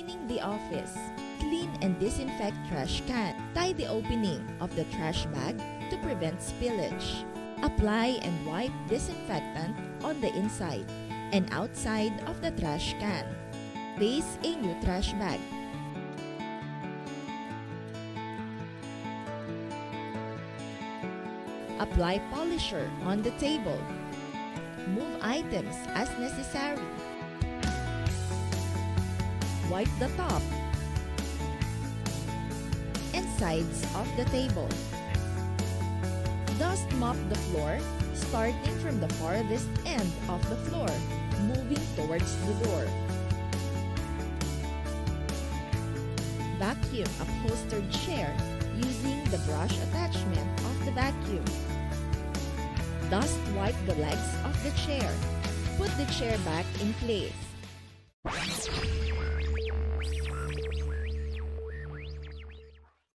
Cleaning the office. Clean and disinfect trash can. Tie the opening of the trash bag to prevent spillage. Apply and wipe disinfectant on the inside and outside of the trash can. Place a new trash bag. Apply polisher on the table. Move items as necessary. Wipe the top and sides of the table. Dust mop the floor, starting from the farthest end of the floor, moving towards the door. Vacuum upholstered chair using the brush attachment of the vacuum. Dust wipe the legs of the chair. Put the chair back in place.